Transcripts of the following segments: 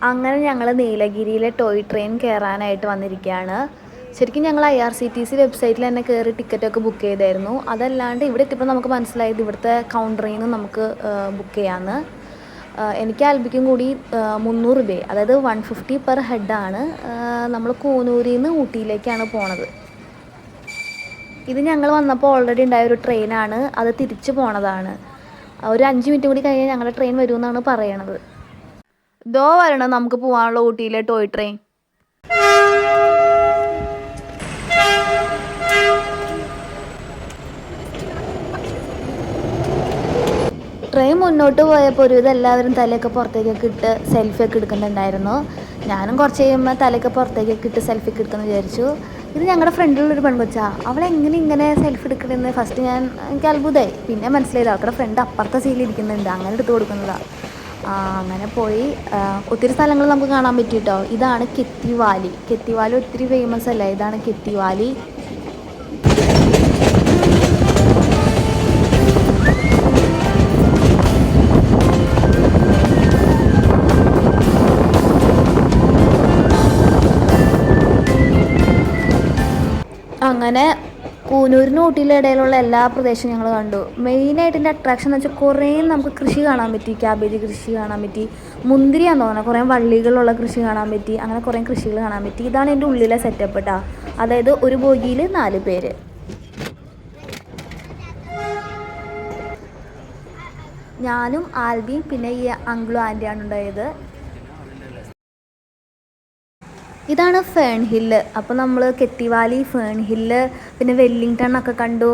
അങ്ങനെ ഞങ്ങൾ നീലഗിരിയിലെ toy train കയറാനായിട്ട് വന്നിരിക്കുകയാണ്. ശരിക്കും ഞങ്ങൾ IRCTC വെബ്സൈറ്റിൽ തന്നെ കയറി ടിക്കറ്റൊക്കെ ബുക്ക് ചെയ്തായിരുന്നു. അതല്ലാണ്ട് ഇവിടെ എത്തിയപ്പോൾ നമുക്ക് മനസ്സിലായത് ഇവിടുത്തെ കൗണ്ടറിൽ നിന്ന് നമുക്ക് ബുക്ക് ചെയ്യാമെന്ന്. എനിക്ക് ആൽബിക്കും കൂടി 300 രൂപ, അതായത് 150 പെർ ഹെഡാണ്. നമ്മൾ കൂനൂരിൽ നിന്ന് ഊട്ടിയിലേക്കാണ് പോണത്. ഇത് ഞങ്ങൾ വന്നപ്പോൾ ഓൾറെഡി ഉണ്ടായ ഒരു ട്രെയിനാണ്, അത് തിരിച്ചു പോണതാണ്. ഒരു 5 മിനിറ്റ് കൂടി കഴിഞ്ഞാൽ ഞങ്ങളുടെ ട്രെയിൻ വരുമെന്നാണ് പറയണത്. ദോ വരണം നമുക്ക് പോകാനുള്ള ഊട്ടിയിലെ ടോയ് ട്രെയിൻ. ട്രെയിൻ മുന്നോട്ട് പോയപ്പോൾ ഒരുവിധം എല്ലാവരും തലയൊക്കെ പുറത്തേക്കൊക്കെ ഇട്ട് സെൽഫിയൊക്കെ എടുക്കുന്നുണ്ടായിരുന്നു. ഞാനും കുറച്ച് കഴിയുമ്പോൾ തലയൊക്കെ പുറത്തേക്കൊക്കെ ഇട്ട് സെൽഫിയൊക്കെ എടുക്കുമെന്ന് വിചാരിച്ചു. ഇത് ഞങ്ങളുടെ ഫ്രണ്ടിലുള്ളൊരു പെൺകൊച്ചാണ്. അവളെങ്ങനെ ഇങ്ങനെ സെൽഫി എടുക്കണമെന്ന് ഫസ്റ്റ് എനിക്ക് അത്ഭുതമായി. പിന്നെ മനസ്സിലായത് അവരുടെ ഫ്രണ്ട് അപ്പുറത്തെ സീലിരിക്കുന്നുണ്ട്, അങ്ങനെ എടുത്ത് കൊടുക്കുന്നതാണ്. അങ്ങനെ പോയി ഒത്തിരി സ്ഥലങ്ങൾ നമുക്ക് കാണാൻ പറ്റി കേട്ടോ. ഇതാണ് കെത്തി വാലി. കെത്തി വാലി ഒത്തിരി ഫേമസ് അല്ലേ, ഇതാണ് കെത്തി വാലി. അങ്ങനെ കൂനൂരിനും ഊട്ടിയിലെ ഇടയിലുള്ള എല്ലാ പ്രദേശവും ഞങ്ങൾ കണ്ടു. മെയിനായിട്ട് എൻ്റെ അട്രാക്ഷൻ എന്ന് വെച്ചാൽ കുറേ നമുക്ക് കൃഷി കാണാൻ പറ്റി. ക്യാബേജ് കൃഷി കാണാൻ പറ്റി, മുന്തിരിയാന്ന് തോന്നുന്നത്, കുറേ വള്ളികളുള്ള കൃഷി കാണാൻ പറ്റി. അങ്ങനെ കുറേ കൃഷികൾ കാണാൻ പറ്റി. ഇതാണ് എൻ്റെ ഉള്ളിലെ സെറ്റപ്പ് കേട്ടോ. അതായത് ഒരു ബോഗിയിൽ 4 പേര്. ഞാനും ആൽബിയും പിന്നെ ഈ അങ്കിളും ആൻറ്റിയാണ് ഉണ്ടായത്. ഇതാണ് ഫേൺ ഹില്ല്. അപ്പോൾ നമ്മൾ കെത്തി വാലി, ഫേൺ ഹില്ല്, പിന്നെ വെല്ലിംഗ്ടൺ ഒക്കെ കണ്ടു.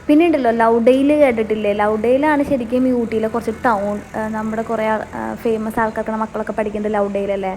പിന്നെ ഉണ്ടല്ലോ ലൗഡെയിൽ, കേട്ടിട്ടില്ലേ? ലൗഡെയിലാണ് ശരിക്കും ഈ ഊട്ടിയിലെ കുറച്ച് ടൗൺ. നമ്മുടെ കുറേ ഫേമസ് ആൾക്കാർക്ക് മക്കളൊക്കെ പഠിക്കുന്നത് ലൗഡെയിലല്ലേ.